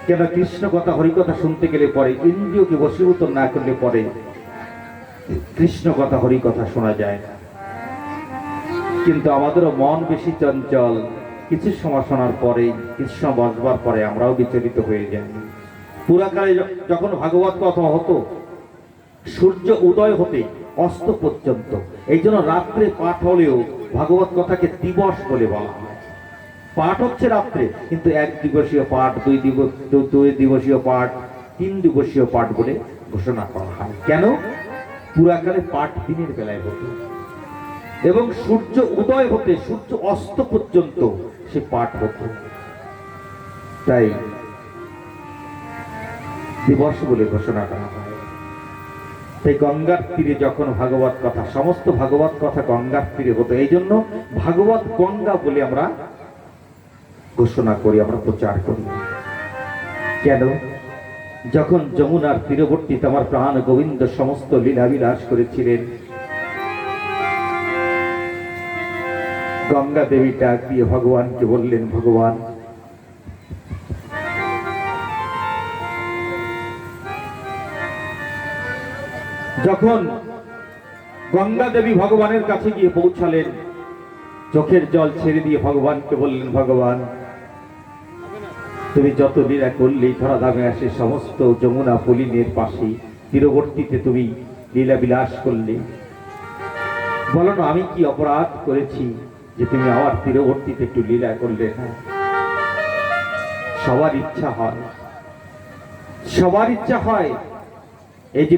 কেন কৃষ্ণ কথা হরিকথা শুনতে গেলে পরে ইন্দ্রিয়কে বশীভূত না করলে পরে কৃষ্ণ কথা হরিকথা শোনা যায় না। কিন্তু আমাদেরও মন বেশি চঞ্চল, কিছু সময় শোনার পরে কিছু সময় বসবার পরে আমরাও বিচলিত হয়ে যাই। পুরাকালে যখন ভাগবত কথা হতো সূর্য উদয় হতে অস্ত পর্যন্ত, এই জন্য রাত্রে পাঠ হলেও ভাগবত কথাকে দিবস বলে বলা হয়। পাঠ হচ্ছে রাত্রে, কিন্তু 1 দিবসীয় পাঠ, 2 দিবসীয় পাঠ, 3 দিবসীয় পাঠ বলে ঘোষণা করা হয়। কেন? পুরাকালে পাঠ দিনের বেলায় হতো এবং সূর্য উদয় হতে সূর্য অস্ত পর্যন্ত সে পাঠ হতো, তাই দিবস বলে ঘোষণা করা হয়। তাই গঙ্গার তীরে যখন ভাগবত কথা, সমস্ত ভাগবত কথা গঙ্গার তীরে হতো, এই জন্য ভাগবত গঙ্গা বলে আমরা ঘোষণা করি, আমরা প্রচার করি। কেন? যখন যমুনার তীরবর্তীতে আমার প্রাণ গোবিন্দ সমস্ত লীলা বিলাস করেছিলেন, গঙ্গা দেবী ডাক দিয়ে ভগবানকে বললেন, ভগবান যখন গঙ্গা দেবী ভগবানের কাছে গিয়ে পৌঁছালেন, চোখের জল ছেড়ে দিয়ে ভগবানকে বললেন, ভগবান তুমি যত লীলা করলে ধরাধামে আসে সমস্ত যমুনা পলিনের পাশে তীরবর্তীতে তুমি লীলা বিলাস করলে, বলো না আমি কি অপরাধ করেছি যে তুমি আমার তীরবর্তীতে একটু লীলা করলে না? সবার ইচ্ছা হয় এই যে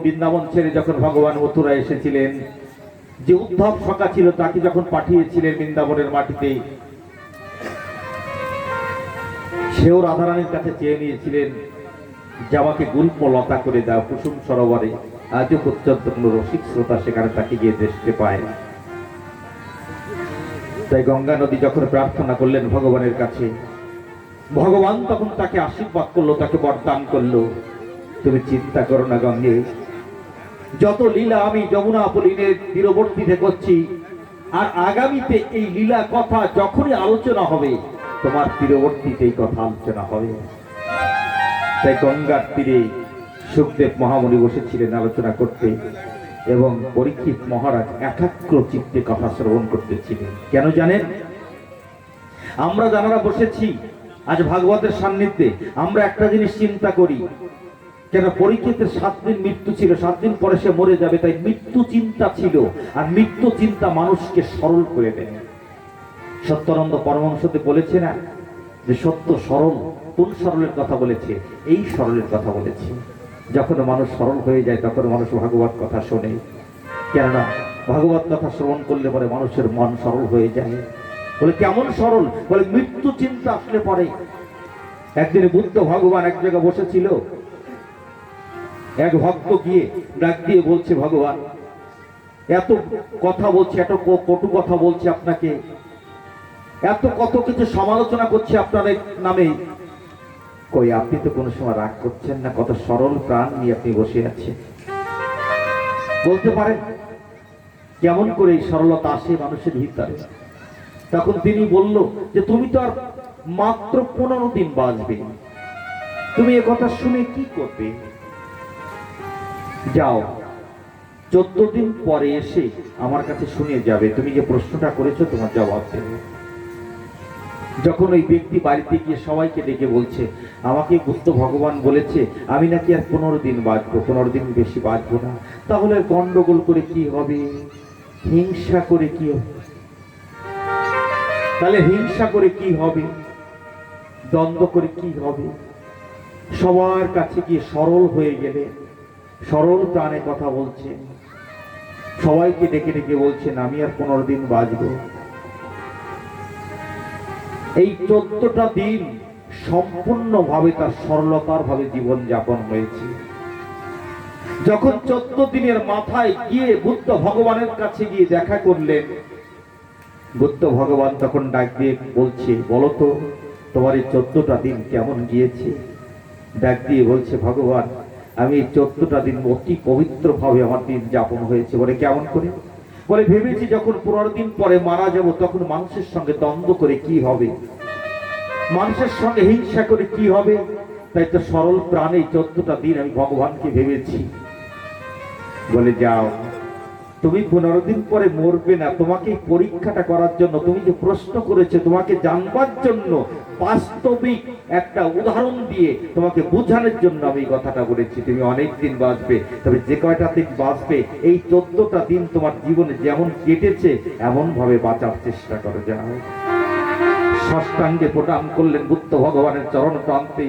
বৃন্দাবন ছেড়ে যখন ভগবান মথুরা এসেছিলেন, যে উদ্ধব সখা ছিল তাকে যখন পাঠিয়েছিলেন বৃন্দাবনের মাটিতে, সেও রাধারানীর কাছে চেয়ে নিয়েছিলেন যে আমাকে গুল্প লতা করে দাও কুসুম সরোবরে। আজও পর্যন্ত কোন রসিক শ্রোতা সেখানে তাকে গিয়ে দেখতে পায়। তাই গঙ্গা নদী যখন প্রার্থনা করলেন ভগবানের কাছে, ভগবান তখন তাকে আশীর্বাদ করলো, তাকে বরদান করলো, তুমি চিন্তা করো না গঙ্গে, যত লীলা আমি যমুনা পলিনের তীরবর্তীতে করছি আর আগামীতে এই লীলা কথা যখনই আলোচনা হবে, তোমার তীরবর্তীতে এই কথা আলোচনা হবে। তাই গঙ্গার তীরে সুখদেব মহামুনি বসেছিলেন আলোচনা করতে, এবং পরীক্ষিত মহারাজ একাগ্র চিত্তে কথা শ্রবণ করতেছিলেন। কেন জানেন? আমরা যারা বসেছি আজ ভাগবতের সান্নিধ্যে, আমরা একটা জিনিস চিন্তা করি, কেন পরীক্ষিতের 7 দিন মৃত্যু ছিল, 7 দিন পরে সে মরে যাবে, তাই মৃত্যু চিন্তা ছিল। আর মৃত্যু চিন্তা মানুষকে সরল করে দেয়। সত্যানন্দ পরমহংসতে বলেছে না যে সত্য সরল। কোন সরলের কথা বলেছে? এই সরলের কথা বলেছে। যখন মানুষ সরল হয়ে যায় তখন মানুষ ভাগবত কথা শোনে। কেননা ভাগবত কথা শ্রবণ করলে পরে মানুষের মন সরল হয়ে যায়। বলে কেমন সরল? বলে মৃত্যু চিন্তা আসলে পরে। একদিন বুদ্ধ ভগবান এক জায়গায় বসেছিল, এক ভক্ত গিয়ে ডাক দিয়ে বলছে, ভগবান এত কথা বলছে, এত কটু কথা বলছে আপনাকে, এত কত কিছু সমালোচনা করছে আপনার নামে, কই আপনি তো কোনো সময় রাগ করছেন না, কত সরল প্রাণ নিয়ে আপনি বসে আছেন। বলতে পারেন কেমন করে এই সরলতা আসে মানুষের ভিতরে? তখন তিনি বলল যে তুমি তো আর মাত্র 15 দিন বাঁচবে, তুমি এ কথা শুনে কি করবে? যাও 14 দিন পরে এসে আমার কাছে শুনে যাবে, তুমি যে প্রশ্নটা করেছো তোমার জবাব দেবে। যখন ওই ব্যক্তি বাড়িতে গিয়ে সবাইকে ডেকে বলছে, আমাকে বুদ্ধ ভগবান বলেছে আমি নাকি আর 15 দিন বাঁচবো, 15 দিন বেশি বাঁচবো না, তাহলে গন্ডগোল করে কি হবে? হিংসা করে কি হবে? তাহলে হিংসা করে কি হবে? দ্বন্দ্ব করে কি হবে? সবার কাছে গিয়ে সরল হয়ে গেলে, সরল প্রাণে কথা বলছে, সবাইকে ডেকে ডেকে বলছেন আমি আর 15 দিন বাঁচবো। এই 14টা দিন সম্পূর্ণভাবে তার সরলতার ভাবে জীবন যাপন হয়েছে। যখন 14 দিনের মাথায় গিয়ে বুদ্ধ ভগবানের কাছে গিয়ে দেখা করলেন, বুদ্ধ ভগবান তখন ডাক দিয়ে বলছে, বলো তো তোমার এই 14টা দিন কেমন গিয়েছে? ডাক দিয়ে বলছে, ভগবান আমি এই 14টা দিন অতি পবিত্র ভাবে আমার দিন যাপন হয়েছে। বলে কেমন করে? বলে ভেবেছি যখন 15 দিন পরে মারা যাব তখন মানুষের সঙ্গে দ্বন্দ্ব করে কি হবে, মানুষের সঙ্গে হিংসা করে কি হবে, তাই তো সরল প্রাণে 14টা দিন আমি ভগবানকে ভেবেছি। বলে যাও, তুমি 15 দিন পরে মরবে না, তোমাকে পরীক্ষাটা করার জন্য, তুমি যে প্রশ্ন করেছো তোমাকে জানবার জন্য, বাস্তবিক একটা উদাহরণ দিয়ে তোমাকে বোঝানোর জন্য আমি এই কথাটা বলেছি। তুমি অনেক দিন বাঁচবে, তবে যে কয়টা দিন বাঁচবে এই 14টা দিন তোমার জীবনে যেমন কেটেছে এমন ভাবে বাঁচার চেষ্টা করো। যাও। ষষ্ঠাঙ্গে প্রণাম করলেন বুদ্ধ ভগবানের চরণ প্রান্তে,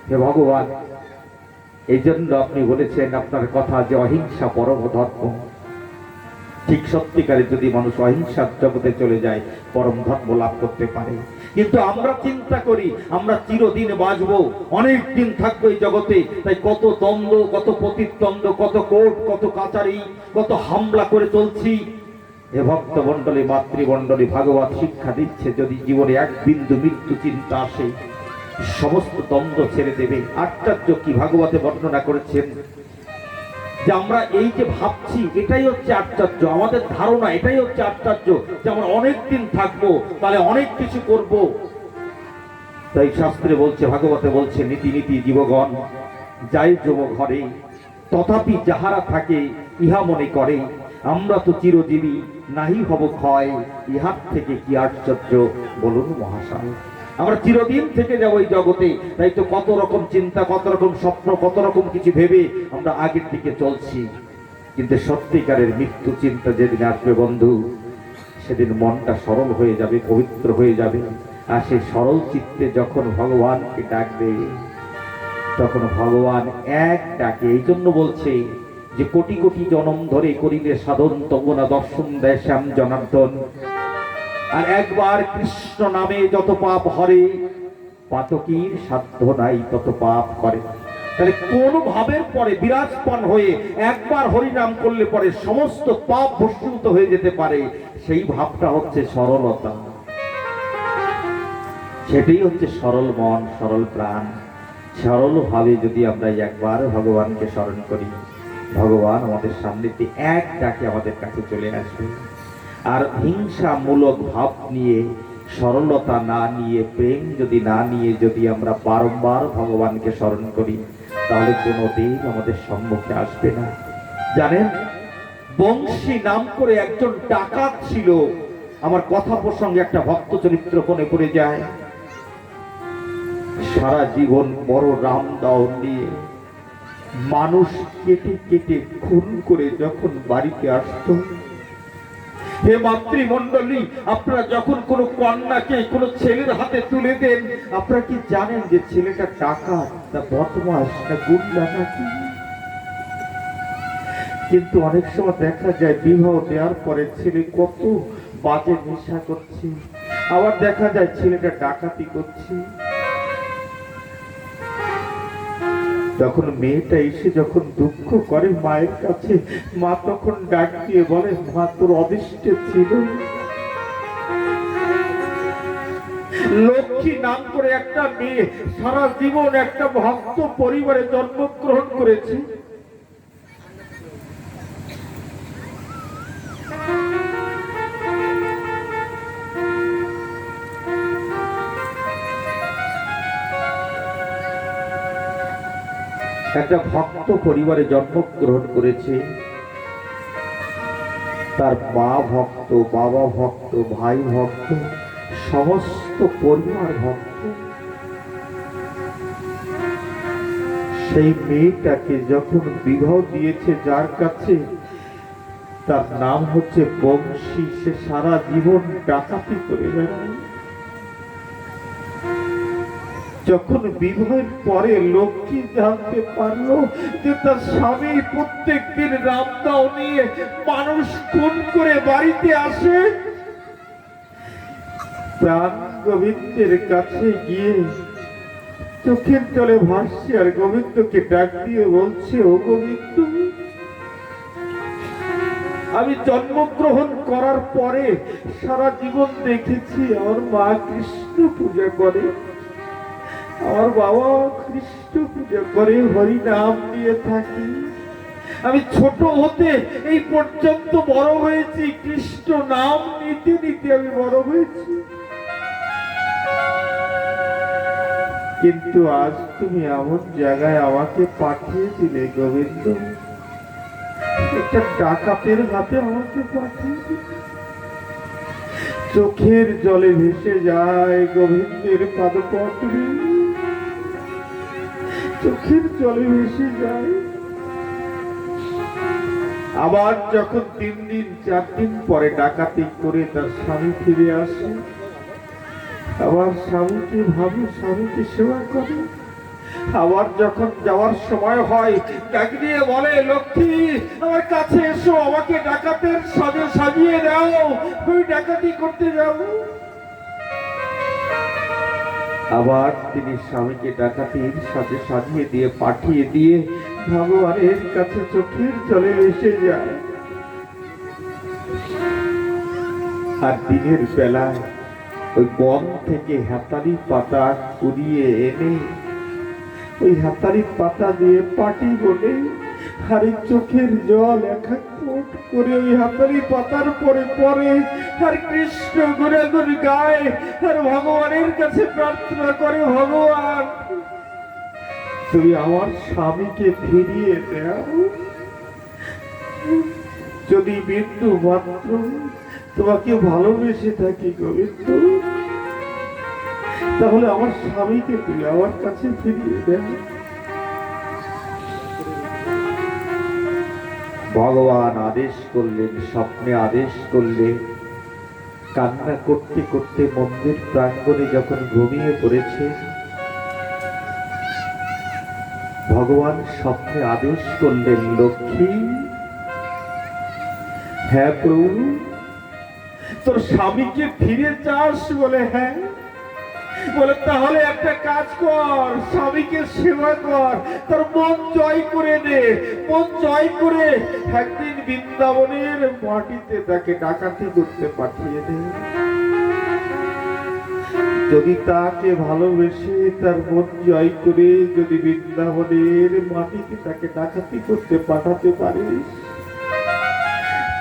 হে ভগবান এই জন্য আপনি বলেছেন আপনার কথা যে অহিংসা পরম ধর্ম। ঠিক সত্যিকারে যদি মানুষ অহিংসার জগতে চলে যায় পরম ধর্ম লাভ করতে পারে। কিন্তু আমরা চিন্তা করি আমরা চিরদিন বাঁচবো, অনেক দিন থাকবো এই জগতে, তাই কত দ্বন্দ্ব, কত প্রতিদ্বন্দ্ব, কত কোর্ট, কত কাচারি, কত হামলা করে চলছি। হে ভক্ত মন্ডলী, মাতৃমন্ডলী, ভাগবত শিক্ষা দিচ্ছে যদি জীবনে এক বিন্দু মৃত্যু চিন্তা আসে সমস্ত দ্বন্দ্ব ছেড়ে দেবে। আচার্য কি ভাগবতে বর্ণনা করেছেন যে আমরা এই যে ভাবছি এটাই হচ্ছে আচার্য, আমাদের ধারণা এটাই হচ্ছে আচার্য যে আমরা অনেক দিন থাকবো, তাহলে অনেক কিছু করব। তাই শাস্ত্রে বলছে, ভাগবতে বলছে, নীতি নীতি জীবগণ যাই যুব ঘরে, তথাপি যাহারা থাকে ইহা মনে করে আমরা তো চিরজীবী, নাহি হব ক্ষয়, ইহার থেকে কি আশ্চর্য বলুন মহাশয়। আমরা চিরদিন থেকে যাবো এই জগতে, তাই তো কত রকম চিন্তা, কত রকম স্বপ্ন, কত রকম কিছু ভেবে আমরা আগের দিকে চলছি। কিন্তু সত্যিকারের মৃত্যু চিন্তা যেদিন আসবে বন্ধু, সেদিন মনটা সরল হয়ে যাবে, পবিত্র হয়ে যাবে। আর সেই সরল চিত্তে যখন ভগবানকে ডাকবে তখন ভগবান এক ডাকে। এই জন্য বলছে যে কোটি কোটি জনম ধরে করিলে সাধন তবু না দর্শন দেয় শ্যাম জনার্দন। আর একবার কৃষ্ণ নামে যত পাপ হরে, পাতকীর সাধ্য নাই তত পাপ করে। তাহলে কোন ভাবের পরে বিরাজমান হয়ে একবার হরিনাম করলে পরে সমস্ত পাপ ভস্মীভূত হয়ে যেতে পারে, সেই ভাবটা হচ্ছে সরলতা। সেটাই হচ্ছে সরল মন, সরল প্রাণ। সরল ভাবে যদি আমরা একবার ভগবানকে স্মরণ করি, ভগবান আমাদের সামনেতে এক ডাকে আমাদের কাছে চলে আসবে। আর হিংসামূলক ভাব নিয়ে, সরলতা না নিয়ে, প্রেম যদি না নিয়ে যদি আমরা বারংবার ভগবানকে স্মরণ করি, তাহলে কোনোদিন আমাদের সম্মুখে আসবে না। জানেন, বংশী নাম করে একজন ডাকাত ছিল। আমার কথা প্রসঙ্গে একটা ভক্ত চরিত্র মনে পড়ে যায়। সারা জীবন বড় রামদাও নিয়ে মানুষ কেটে কেটে খুন করে যখন বাড়িতে আসতো, হে মাতৃমণ্ডলী, আপনারা যখন কোনো কন্যাকে কোনো ছেলের হাতে তুলে দেন, আপনারা কি জানেন যে ছেলেটা ডাকাত না বদমাশ না গুন্ডা নাকি? কিন্তু অনেক সময় দেখা যায় বিবাহ দেওয়ার পরে ছেলে কত বাজে নেশা করছে, আবার দেখা যায় ছেলেটা ডাকাতি করছে। যখন মেয়েটা এসে যখন দুঃখ করে মায়ের কাছে, মা তখন ডাক দিয়ে বলে, মা তোর অদৃষ্টে ছিল। লক্ষ্মী নাম করে একটা মেয়ে সারা জীবন একটা ভক্ত পরিবারে জন্মগ্রহণ করেছে। একটা ভক্ত পরিবারে জন্মগ্রহণ করেছে। তার মা ভক্ত, বাবা ভক্ত, ভাই ভক্ত, সমস্ত পরিবার ভক্ত। সেই মেয়েটাকে যখন বিবাহ দিয়েছে যার কাছে, তার নাম হচ্ছে বংশী, সে সারা জীবন ডাকাতি করে বেড়ায়। যখন বিবাহের পরে লক্ষ্মী জানতে পারলো যে তার স্বামী প্রত্যেক দিন রামদাও নিয়ে মানুষ খুন করে বাড়িতে আসে, প্রাণ গোবিন্দের কাছে গিয়ে চোখের জলে ভাসছে আর গোবিন্দকে ডাক দিয়ে বলছে, ও গোবিন্দ, আমি জন্মগ্রহণ করার পরে সারা জীবন দেখেছি আমার মা কৃষ্ণ পূজা করে, আমার বাবা কৃষ্ণ পূজা করে, হরি নাম নিয়ে থাকি। আমি ছোট হতে এই পর্যন্ত বড় হয়েছি, কৃষ্ণ নাম নিতে নিতে আমি বড় হয়েছি। কিন্তু আজ তুমি এমন জায়গায় আমাকে পাঠিয়ে দিলে গোবিন্দ, একটা ডাকাতের হাতে আমাকে পাঠিয়ে দিলে। চোখের জলে ভেসে যায় গোবিন্দের পাদপদ্মে, চোখের জলে ভেসে যায়। আবার যখন 3 দিন 4 দিন পরে ডাকাতি করে তার স্বামী ফিরে আসে, আবার স্বামীকে ভাবে, স্বামীকে সেবা করে। আবার যখন যাওয়ার সময় হয়, ডাক দিয়ে বলে, লক্ষ্মী আমার কাছে এসো, আমাকে ডাকাতের সাজে সাজিয়ে দাও, আমি ডাকাতি করতে যাব। আবার তিনি স্বামীকে ডাকাতির সাথে সাজিয়ে দিয়ে পাঠিয়ে দিয়ে ভগবানের কাছে চোখের জলে এসে যায়। আর দিনের বেলায় ওই বন থেকে হাতারি পাতা কুড়িয়ে এনে ওই হাতারি পাতা দিয়ে পাটি বলে, আর এই চোখের জল এক এক ফোঁট করে ওই হাতারি পাতার পরে পরে, আর কৃষ্ণ গুনে গুন গায়, আর ভগবানের কাছে প্রার্থনা করে, ভগবান তুমি আমার স্বামীকে ফিরিয়ে দাও। যদি বিন্দু মাত্র তোমাকে ভালোবেসে থাকি গোবিন্দ, তাহলে আমার স্বামীকে তুই আমার কাছে ফিরিয়ে দেন। ভগবান আদেশ করলেন, স্বপ্নে আদেশ করলেন। কান্না করতে করতে মন্দির প্রাঙ্গণে যখন ঘুমিয়ে পড়েছে, ভগবান স্বপ্নে আদেশ করলেন, লক্ষ্মী, হ্যাঁ প্রভু, তোর স্বামীকে ফিরে চাস? বলে হ্যাঁ। বলে তাহলে একটা কাজ কর, স্বামীকে সেবা কর, তোর মন জয় করে নে, মন জয় করে একদিন বৃন্দাবনের মাটিতে তাকে ডাকাতি করতে পাঠিয়ে দে। যদি তাকে ভালোবেসে তার মন জয় করে যদি বৃন্দাবনের মাটিতে তাকে ডাকাতি করতে পাঠাতে পারিস,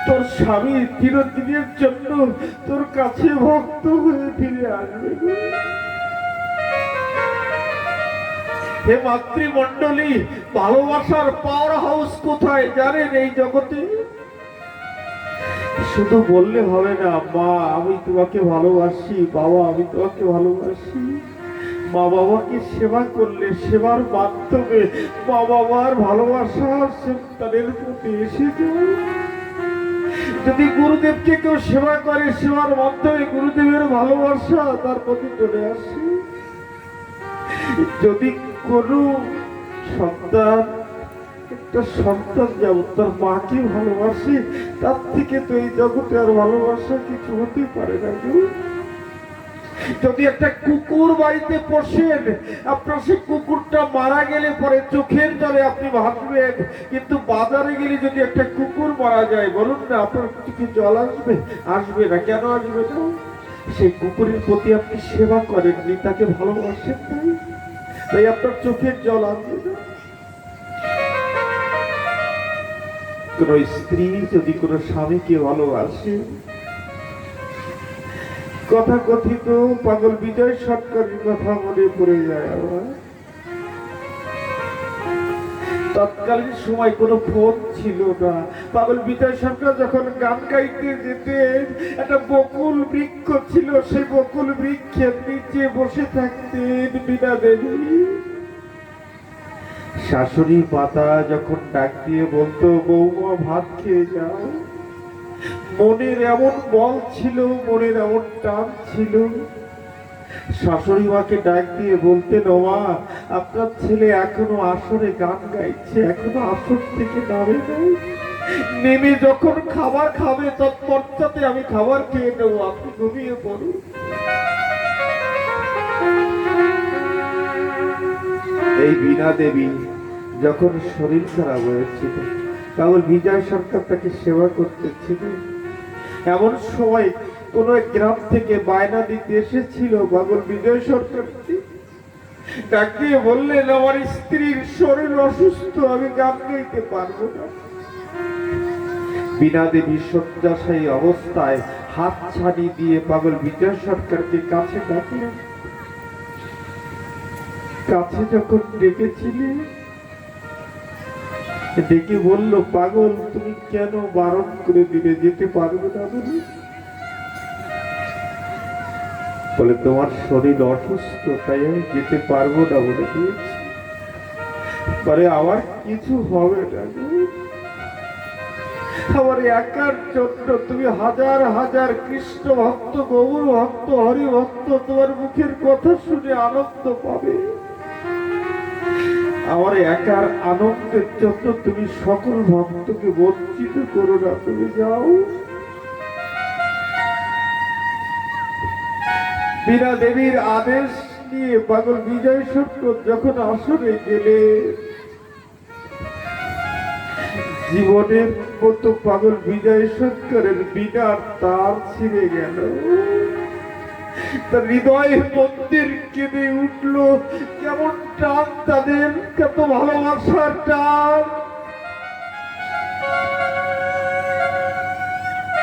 তোর স্বামী চিরদিনের জন্য তোর কাছে ভক্ত হয়ে ফিরে আসবে। হে মাতৃমণ্ডলী, ভালোবাসার পাওয়ার হাউস কোথায় জানেন এই জগতে? শুধু বললে হবে না, মা আমি তোমাকে ভালোবাসি, বাবা আমি তোমাকে ভালোবাসি। মা বাবাকে সেবা করলে সেবার মাধ্যমে মা বাবার ভালোবাসা সন্তানের প্রতি এসে যায়। যদি গুরুদেবকে কেউ সেবা করে, সেবার মাধ্যমে গুরুদেবের ভালোবাসা তার প্রতি চলে আসে। যদি কোনো সন্তান, একটা সন্তান যেমন তার মাকে ভালোবাসে, তার থেকে তো এই জগতে আর ভালোবাসা কিছু হতে পারে না। যদি একটা কুকুর বাড়িতে পোষেন, আপনার সেই কুকুরটা মারা গেলে পরে চোখের জলে আপনি ভাববেন, কিন্তু বাজারে গেলে যদি একটা কুকুর মারা যায়, বলুন না আপনার চোখে জল আসবে? আসবে না। কেন আসবে না? সেই কুকুরের প্রতি আপনি সেবা করেননি, তাকে ভালোবাসেন তাই, তাই আপনার চোখের জল আসবে না। কোন স্ত্রী যদি কোন স্বামীকে ভালোবাসে, কথা কথিত পাগল বিজয় সরকারের কথা মনে পড়ে যায় আমার। তৎকালীন সময় কোনো ফোন ছিল না। পাগল বিজয় সরকার যখন গান গাইতে যেতেন, একটা বকুল বৃক্ষ ছিল, সেই বকুল বৃক্ষের নিচে বসে থাকতেন বীণা দেবী। শাশুড়ি পাতা যখন ডাক দিয়ে বলতো, বৌমা ভাত খেয়ে যাও, মনের এমন বল ছিল, মনের এমন টান ছিল, শাশুড়ি মাকে ডাক দিয়ে বলতেন, ও মা আপনার ছেলে এখনো আসরে গান গাইছে, এখনো আসর থেকে নামে নাই, নেমে যখন খাবার খাবে তৎপশ্চাতে আমি খাবার খেয়ে নেবো, আপনি ঘুমিয়ে পড়ুন। এই বীণা দেবী যখন শরীর খারাপ হয়েছিল, পাগল বিজয় সরকার তাকে সেবা করতেছিল। এমন সময় কোন এক গ্রাম থেকে বায়না দিতে এসেছিল পাগল বিজয় সরকার, ডাকে বললেন, আমার স্ত্রীর শরীর অসুস্থ, আমি গান গাইতে পারবো না। বীণা দেবী শয্যাশায়ী অবস্থায় হাত ছাড়ি দিয়ে পাগল বিজয় সরকারকে কাছে ডাকলেন। কাছে যখন ডেকেছিলেন, ডেকে বলল, পাগল তুমি কেন বারণ করে দিলে, যেতে পারবে না? বলে তোমার শরীর অসুস্থ, তাই আমি যেতে পারবো না বলে দিয়েছি। পরে আমার কিছু হবে না, আমার একার জন্য তুমি হাজার হাজার কৃষ্ণ ভক্ত, গৌর ভক্ত, হরি ভক্ত তোমার মুখের কথা শুনে আনন্দ পাবে। আমার একার আনন্দের জন্য তুমি সকল ভক্তকে বঞ্চিত করো না, তুমি যাও। বীণা দেবীর আদেশ নিয়ে পাগল বিজয় সরকার যখন আসরে গেলে, জীবনের মতো পাগল বিজয় সরকারের বীণার তার ছিঁড়ে গেল, তার হৃদয়ের মন্দির কেঁদে উঠলো। কেমন টান তাদের, কত ভালোবাসার টান।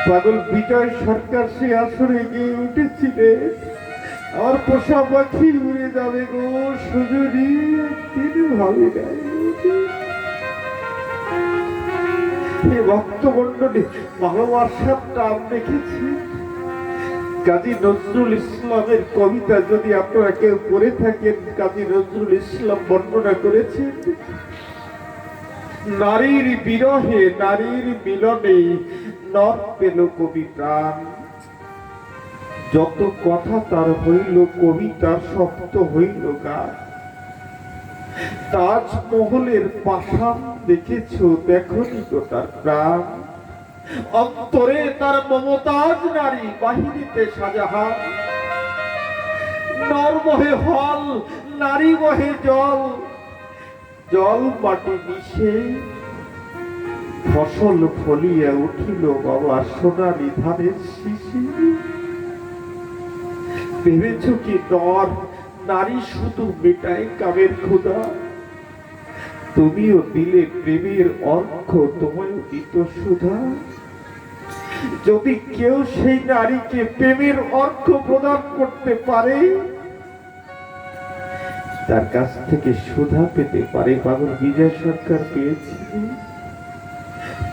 পাগল বিজয় সরকার সে আসরে গিয়ে উঠেছিলেন, আমার পোষা পাখি উড়ে যাবে গো সুজনী, তিনি ভাবে নাই। ভক্তমন্ডলী, ভালোবাসার টান দেখেছি। কাজী নজরুল ইসলামের কবিতা যদি আপনারা কেউ পড়ে থাকেন, কাজী নজরুল ইসলাম বর্ণনা করেছেন, নারীর বিরহে নারীর মিলনে নর পেল কবি প্রাণ, যত কথা তার হইল কবিতার শব্দ হইল গান। তাজমহলের পাষাণ দেখেছ, দেখনি তো তার প্রাণ, অন্তরে তার মমতাজ নারী, বাহিনীতে শাহজাহান। নর বহে হল, নারী বহে জল, জল মাটি মিশে ফসল ফলিয়া উঠিল বাবা সোনালী ধানের শিশি। ভেবেছ কি নর নারী শুধু মেটায় কামের ক্ষুধা? তুমিও দিলে প্রেমের অর্ঘ, তোমায় দিত সুধা। যদি কেউ সেই নারীকে প্রেমের অর্থ প্রদান করতে পারে, তার কাছ থেকে সুধা পেতে পারে। পাগল বিজয় সরকার পেয়েছে,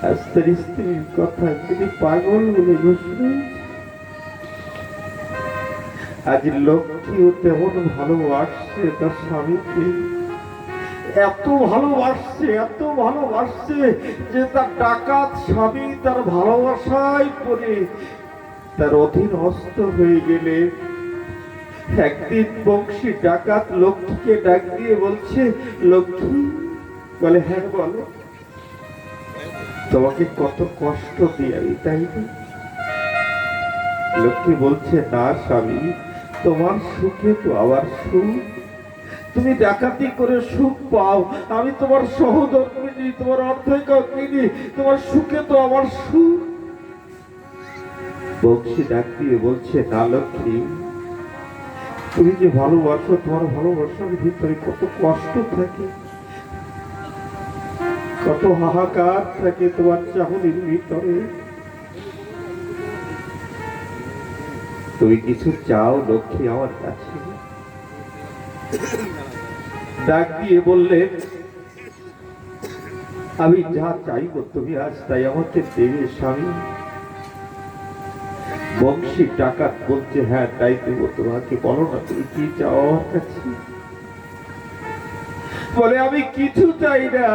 আজ তার স্ত্রীর কথা তিনি পাগল বলে ঘোষণা। আজ লক্ষ্মীও তেমন ভালোবাসছে তার স্বামীকে, এত ভালোবাসছে যে তার ডাকাত স্বামী তার ভালোবাসায় পড়ে তার অধীনস্থ হয়ে গেলে একদিন বংশী ডাকাত লক্ষ্মীকে ডাক দিয়ে বলছে, লক্ষ্মী, বলে হ্যাঁ বলো, তোমাকে কত কষ্ট দিয়ে, তাই না? লক্ষ্মী বলছে, না স্বামী, তোমার সুখে তো আবার সুখ, তুমি ডাকাতি করে সুখ পাও, আমি তোমার সহধর্মিনী, তোমার অর্ধেকিনী, তোমার সুখে তো আমার সুখ। বংশী ডাক দিয়ে বলছে, না লক্ষ্মী, তুমি যে ভালোবাসো, তোমার ভালোবাসার ভিতরে কত কষ্ট থাকে, কত হাহাকার থাকে তোমার চাহনির ভিতরে। তুমি কিছু চাও লক্ষ্মী আমার কাছে? ডাক দিয়ে বললে, আমি যা চাইব তুমি আজ তাই আমাকে দেবে স্বামী। বংশী ডাকাত বলছে, হ্যাঁ তাই দেবো তোমাকে, বলো না তুমি কি চাও আমার কাছে? বলে, আমি কিছু চাই না,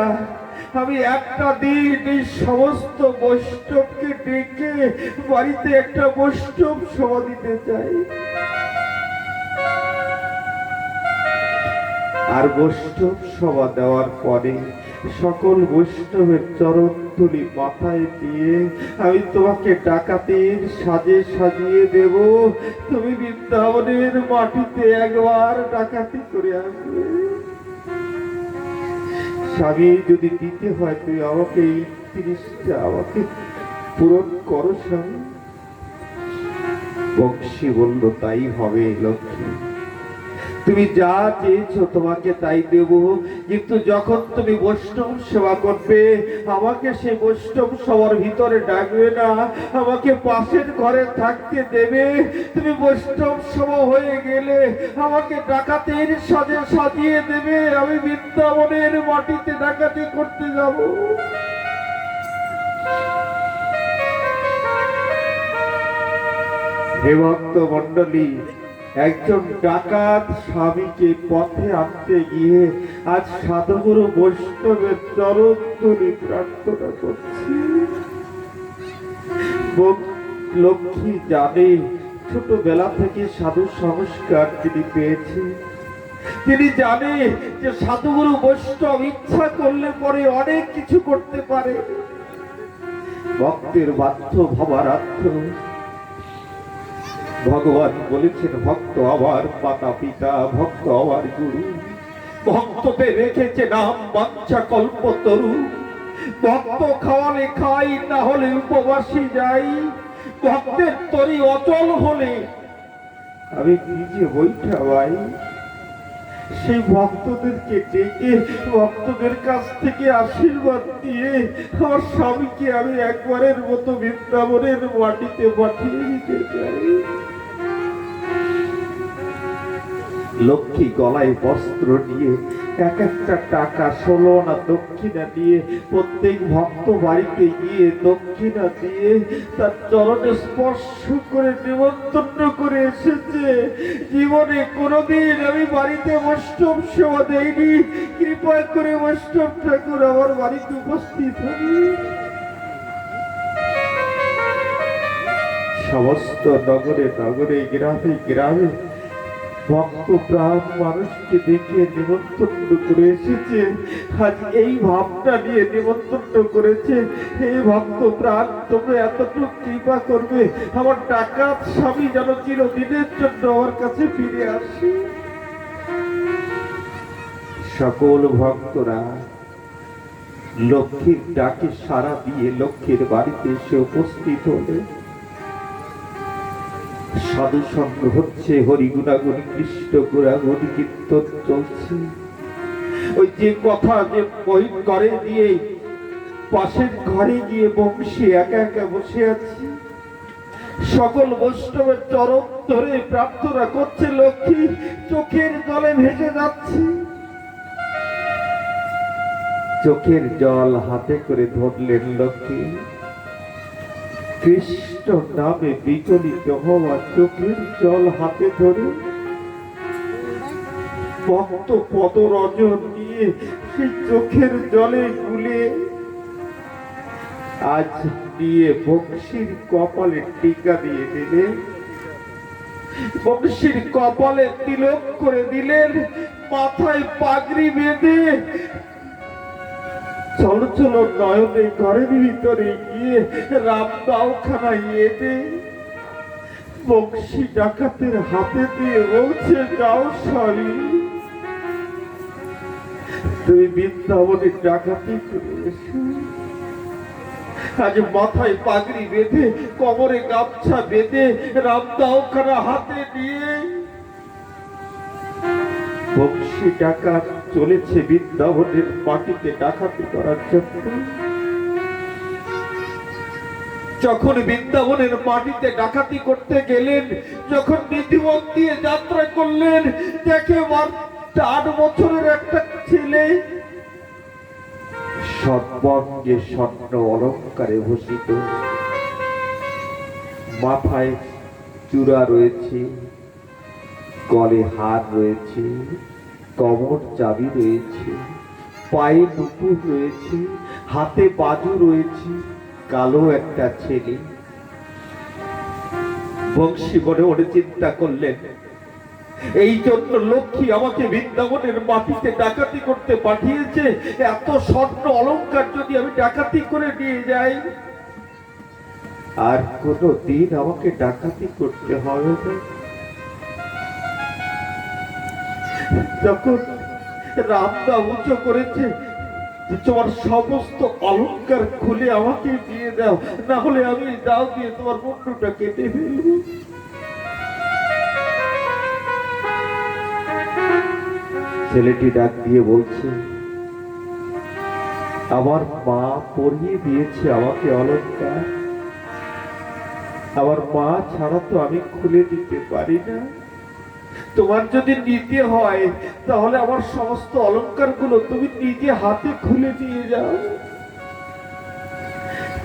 আমি একটা দিন এই সমস্ত বৈষ্ণবকে ডেকে বাড়িতে একটা বৈষ্ণব সভা দিতে চাই, আর বৈষ্ণব সভা দেওয়ার পরে সকল বৈষ্ণবের চরণ ধুলি মাথায় দিয়ে আমি তোমাকে ডাকাতের সাজে সাজিয়ে দেব, তুমি বৃন্দাবনের মাটিতে একবার ডাকাতি করে আসবে। স্বামী, যদি দিতে হয় তুই আমাকে এই 30টা আমাকে পূরণ করো স্বামী। বংশী বলল, তাই হবে লক্ষ্মী, তুমি যা চেয়েছো তোমাকে তাই দেব, কিন্তু যখন তুমি বৈষ্ণব সেবা করবে আমাকে সেই বৈষ্ণব সবার ভিতরে ডাকবে না, আমাকে পাশের ঘরে থাকতে দেবে। তুমি বৈষ্ণব সভা হয়ে গেলে আমাকে ডাকাতের সাজে সাজিয়ে দেবে, আমি বৃন্দাবনের মাটিতে ডাকাতি করতে যাব। হে ভক্ত মন্ডলী, একজন ডাকাত স্বামীকে পথে আনতে গিয়ে আজ সাধুগুরু বৈষ্ণবের চরণ ধরে প্রার্থনা করছি। লক্ষ্মী জানে ছোটবেলা থেকে সাধু সংস্কার তিনি পেয়েছে, তিনি জানে যে সাধুগুরু বৈষ্ণব ইচ্ছা করলে পরে অনেক কিছু করতে পারে। ভক্তের বাধ্য ভাবারাধ্য, ভগবান বলেছেন, ভক্ত আমার মাতা পিতা, ভক্ত আমার গুরু, ভক্ততে রেখেছে নাম বাঞ্ছা কল্পতরু, ভক্ত খাওয়ালে খাই, না হলে উপবাসী যাই, ভক্তের তরি অচল হলে আমি নিজে বৈঠা ভাই। সেই ভক্তদেরকে ডেকে ভক্তদের কাছ থেকে আশীর্বাদ দিয়ে আমার স্বামীকে আমি একবারের মতো বৃন্দাবনের মাটিতে পাঠিয়ে দিতে চাই। লক্ষ্মী গলায় বস্ত্র নিয়ে এক একটা টাকা 16 আনা দক্ষিণা দিয়ে প্রত্যেক ভক্ত বাড়িতে গিয়ে দক্ষিণা দিয়ে তার চরণে স্পর্শ করে নিমন্ত্রণ করে এসেছে। জীবনে কোনোদিন আমি বাড়িতে বৈষ্ণব সেবা দেইনি, কৃপা করে বৈষ্ণব ঠাকুর আমার বাড়িতে উপস্থিত হবে। সমস্ত নগরে নগরে গ্রামে গ্রামে ভক্ত প্রাণ মানুষকে দেখে নিমন্ত্রণ করে এসেছে। আজ এই ভাবটা নিয়ে নিমন্ত্রণ করেছে, হে ভক্ত প্রাণ, তোমরা এতটুকু কৃপা করবে আমার ডাকাত স্বামী যেন চিরদিনের জন্য আমার কাছে ফিরে আসে। সকল ভক্তরা লক্ষ্মীর ডাকে সাড়া দিয়ে লক্ষ্মীর বাড়িতে এসে উপস্থিত হলে সাধু সঙ্গ হচ্ছে, হরি গুণাগুণ কৃষ্ণ গুণাগুণ কীর্তন চলছে। ওই যে কথা যে বই করে দিয়ে পাশের ঘরে গিয়ে বংশী একা একা বসে আছি, সকল বৈষ্ণবের চরণ ধরে প্রার্থনা করছে, লক্ষ্মী চোখের জলে ভেসে যাচ্ছে। চোখের জল হাতে করে ধরলেন লক্ষ্মী। কৃষ্ণ নামে বিচলিত হওয়া চোখের জল হাতে ধরে ভক্ত পদরজন নিয়ে সেই চোখের জলে গুলে আজ নিয়ে বংশীর কপালে টিকা দিয়ে দিলেন, বংশীর কপালে তিলক করে দিলেন, মাথায় পাগড়ি বেঁধে চলো চলো নয়নে ঘরের ভিতরে গিয়ে রামদাওখানায় এনে বংশী ডাকাতের হাতে দিয়ে বলছে, যাও সরি, তুমি বৃন্দাবনে ডাকাতি করে এসো। আজ মাথায় পাগড়ি বেঁধে কোমরে গামছা বেঁধে রামদাওখানা হাতে নিয়ে বংশী ডাকাত চলেছে বৃন্দাবনের মাটিতে ডাকাতি করার জন্য। যখন বৃন্দাবনের মাটিতে ডাকাতি করতে গেলেন, যখন নিধিবন দিয়ে যাত্রা করলেন, দেখে 8 বছরের একটা ছেলে সর্বাঙ্গে স্বর্ণ অলঙ্কারে ভূষিত, মাথায় চূড়া রয়েছে, গলে হার রয়েছে, কমর চাবি রয়েছে, পায়ে নুপুর রয়েছে, হাতে বাজু রয়েছে, কালো একটা ছেলে। বংশী মনে মনে চিন্তা করলেন, এই জন্য লক্ষ্মী আমাকে বৃন্দাবনের মাটিতে ডাকাতি করতে পাঠিয়েছে। এত স্বর্ণ অলঙ্কার যদি আমি ডাকাতি করে নিয়ে যাই, আর কোনো দিন আমাকে ডাকাতি করতে হবে না। যখন রামদা উঁচু করেছে, তোমার সমস্ত অলঙ্কার খুলে আমাকে দিয়ে দাও, না হলে আমি দাও দিয়ে তোমার মুন্ডুটা কেটে ফেলবো। ছেলেটি ডাক দিয়ে বলছে, আমার মা পরিয়ে দিয়েছে আমাকে অলঙ্কার, আমার মা ছাড়া তো আমি খুলে দিতে পারি না। তোমার যদি নিতে হয় তাহলে আমার সমস্ত অলঙ্কার গুলো তুমি নিজে হাতে খুলে নিয়ে যাও।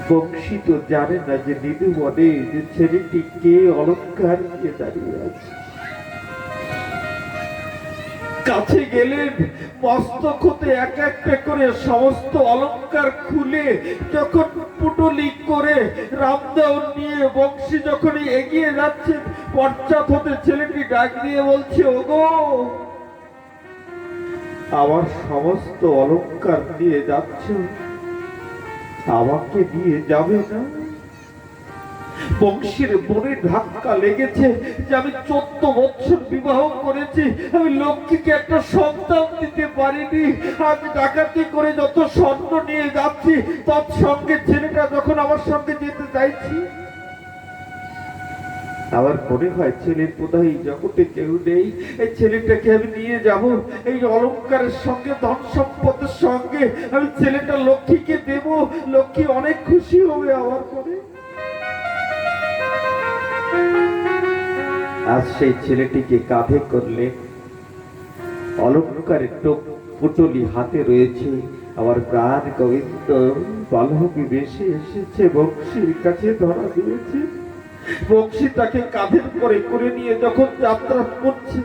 বংশী তো জানে না যে নিধুবনে যে ছেলেটি কে অলঙ্কার নিয়ে দাঁড়িয়ে আছে। কাছে গেলেন, মস্তক হতে এক একটা করে সমস্ত অলঙ্কার খুলে যখন পুটলি করে রামদাও নিয়ে বংশী যখন এগিয়ে যাচ্ছে, পশ্চাৎ হতে ছেলেটি ডাক দিয়ে বলছে, ওগো, আমার সমস্ত অলঙ্কার নিয়ে যাচ্ছ, আমাকে নিয়ে যাবে না? বংশীর মনে ধাক্কা লেগেছে যে আমি 14 বছর বিবাহ করেছি, আমি লক্ষ্মীকে একটা সন্তান দিতে পারিনি। আজ ডাকাতি করে যত স্বর্ণ নিয়ে যাচ্ছি, তৎসঙ্গে ছেলেটা যখন আমার সঙ্গে যেতে চাইছি, আমার মনে হয় ছেলের বোধহয় জগতে কেউ নেই, এই ছেলেটাকে আমি নিয়ে যাব, এই অলঙ্কারের সঙ্গে ধন সম্পদের সঙ্গে আমি ছেলেটা লক্ষ্মীকে দেব, লক্ষ্মী অনেক খুশি হবে আমার করে। আজ সেই ছেলেটিকে কাঁধে করলে, অলঙ্কারের পুটলি হাতে রয়েছে, আমার প্রাণ গোবিন্দ বালহী বেশে এসেছে, বংশীর কাছে ধরা দিয়েছে। বংশী তাকে কাঁধের পরে করে নিয়ে যখন যাত্রা করছে,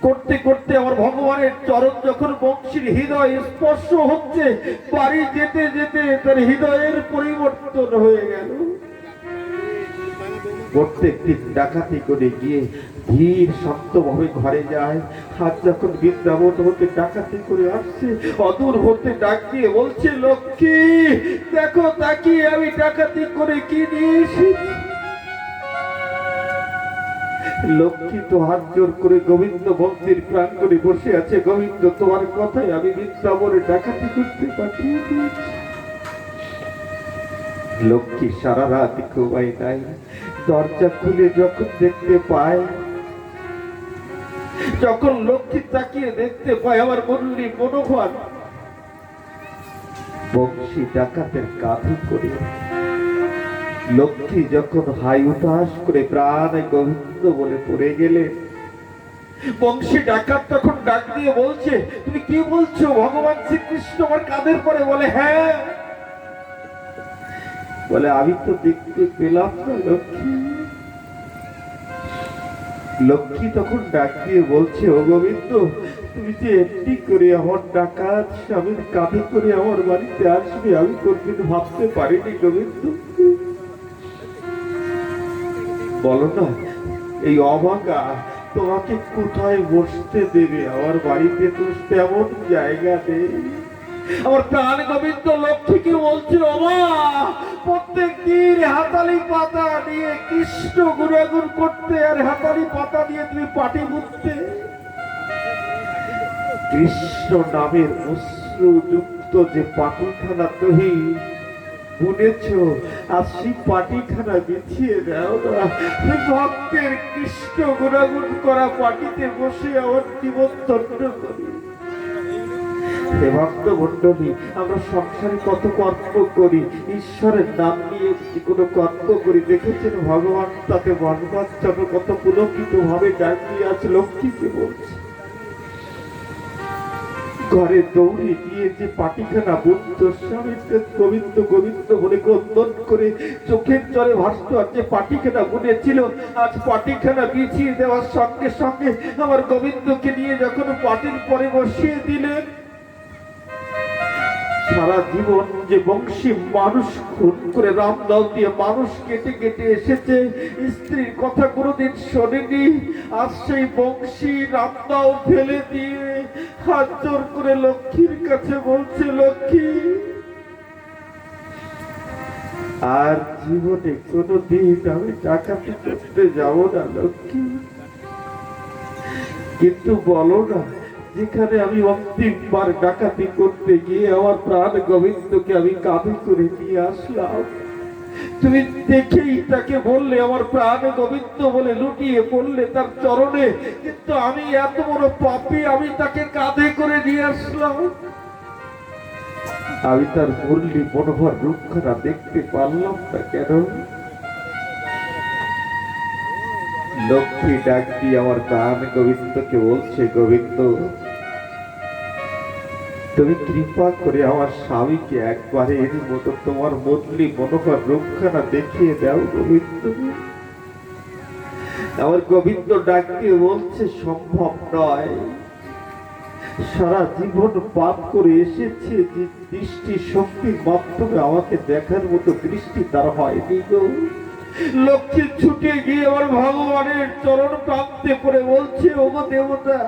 করতে করতে আমার ভগবানের চরণ যখন বংশীর হৃদয় স্পর্শ হচ্ছে, বাড়ি যেতে যেতে তার হৃদয়ের পরিবর্তন হয়ে গেল। প্রত্যেক দিন ডাকাতি করে গিয়ে ধীর শক্তভাবে ঘরে যায়। হাত যখন বৃন্দাবন হতে ডাকাতি করে আসছে, অদূর হতে ডাক দিয়ে বলছে, লক্ষ্মী দেখো তাকিয়ে আমি ডাকাতি করে কি নিয়ে এসেছি। লক্ষ্মী তো হাত জোর করে গোবিন্দ ভক্তির প্রাঙ্গণে বসে আছে, গোবিন্দ তোমার কথাই আমি বৃন্দাবনে ডাকাতি করতে পাঠিয়ে দিয়েছি। লক্ষ্মী সারা রাত ঘুমায় নাই, দরজা খুলে যখন দেখতে পায়, যখন লক্ষ্মী তাকিয়ে দেখতে পায় আমার মুরলী মনোহর বংশী ডাকাতের কাঁধে করে লক্ষ্মী যখন হাই উতাস করে প্রাণে গোবিন্দ বলে পড়ে গেলে, বংশী ডাকাত তখন ডাক দিয়ে বলছে, তুমি কি বলছো? ভগবান শ্রীকৃষ্ণ আমার কাঁধের পরে? বলে হ্যাঁ। বলে আমি তো দেখতে পেলাম না লক্ষ্মী। লক্ষ্মী তখন ডাক দিয়ে বলছে, ও গোবিন্দ, তুমি যে এমনি করে আমার ডাকাত স্বামীর কাঁধে করে আমার বাড়িতে আসবে আমি কোনদিন ভাবতে পারিনি গোবিন্দ। বলো না, এই অভাগা তোমাকে কোথায় বসতে দেবে? আমার বাড়িতে তো তেমন জায়গা নেই। আমার প্রাণ গোবিন্দ লক্ষ্মীকে বলছে, ওমা, প্রত্যেক দিন হাতালি পাতা নিয়ে কৃষ্ণ গুণাগুণ করতে আর হাতালি পাতা দিয়ে তুমি পাটি বুঝতে, কৃষ্ণ নামের অশ্রুযুক্ত যে পাটিখানা তুমি বুনেছ, আর সেই পাটিখানা বিছিয়ে দাও না। ভক্তের কৃষ্ণ গুণাগুণ করা পাটিতে বসে আমার জীবন ধন্য করি। হে ভক্ত মণ্ডলী, আমরা সংসারে কত কর্ম করি, ঈশ্বরের নাম নিয়ে কোনো কর্ম করি, দেখেছেন ভগবান তাতে বনবাচ্চন কত পুলকিত ভাবে ডাক দিয়ে আছে লক্ষ্মীকে বলছে। ঘরে দৌড়ে গিয়ে যে পাটিখানা বুনতো, স্বামীকে গোবিন্দ গোবিন্দ বলে ক্রন্দন করে চোখের জলে ভাসত, আর যে পাটিখানা বুনেছিল, আজ পাটিখানা বিছিয়ে দেওয়ার সঙ্গে সঙ্গে আমার গোবিন্দকে নিয়ে যখন পাটির পরে বসিয়ে দিলেন, সারা জীবন যে বংশী মানুষ খুন করে রামদাও দিয়ে মানুষ কেটে কেটে এসেছে, স্ত্রীর কথা কোনোদিন শোনেনি, আর সেই বংশী রামদাও ফেলে দিয়ে হাত জোর করে লক্ষ্মীর কাছে বলছে, লক্ষ্মী, আর জীবনে কোনোদিন আমি ডাকাতি করতে যাব না লক্ষ্মী। কিন্তু বলো না, যেখানে আমি অন্তিমবার ডাকাতি করতে গিয়ে আমার প্রাণ গোবিন্দকে আমি কাঁধে করে নিয়ে আসলাম, তুমি দেখেই তাকে বললে আমার প্রাণ গোবিন্দ বলে লুটিয়ে পড়লে তার চরণে, কিন্তু আমি এত বড় পাপী, আমি তাকে কাঁধে করে নিয়ে আসলাম, আমি তার মুরলি মনোহর রূপখানা দেখতে পারলাম না কেন? লক্ষ্মী ডাক দিয়ে আমার প্রাণ গোবিন্দকে বলছে, গোবিন্দ, তুমি কৃপা করে আমার স্বামীকে একবারে এর মতো তোমার মুরলি মনোহর রূপখানা দেখিয়ে দাও গোবিন্দ। আমার গোবিন্দ ডাক দিয়ে বলছে, সম্ভব নয়, সারা জীবন পাপ করে এসেছে, যে দৃষ্টি শক্তির মাধ্যমে আমাকে দেখার মতো দৃষ্টি তার হয়নি গো। লক্ষ্মী ছুটে গিয়ে আমার ভগবানের চরণ প্রান্তে পড়ে বলছে, ওগো দেবতা,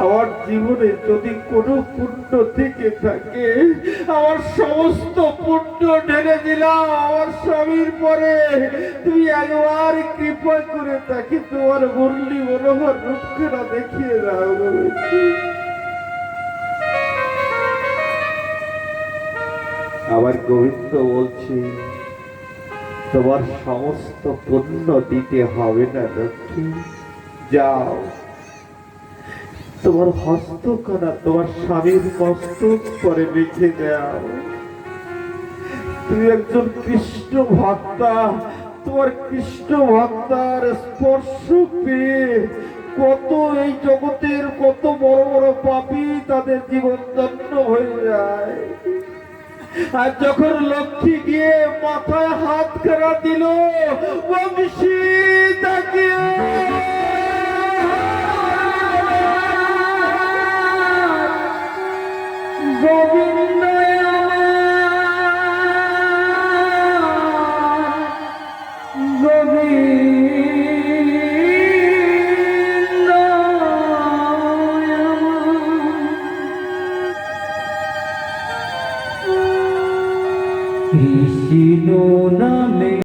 আমার জীবনে যদি কোনো পুণ্য থেকে থাকে, আমার সমস্ত পুণ্য ঢেলে দিলাম আমার স্বামীর পরে, তুমি একবার কৃপা করে তাকে তোমার মুরলি মনোহর রূপখানা দেখিয়ে দাও। আবার গোবিন্দ বলছি, তোমার সমস্ত পুণ্য দিতে হবে না লক্ষ্মী, যাও, তোমার হস্তখানা তোমার স্বামীর মস্তক পরে রেখে দাও। তুমি একজন কৃষ্ণ ভক্তা, তোমার কৃষ্ণ ভক্তার স্পর্শ পেয়ে কত এই জগতের কত বড় বড় পাপী তাদের জীবন ধন্য হয়ে যায়। আর যখন লক্ষ্মী গিয়ে মাথায় হাত খানা দিল, বংশী তাকে গোবিন্দ কৃষ্ণ নামে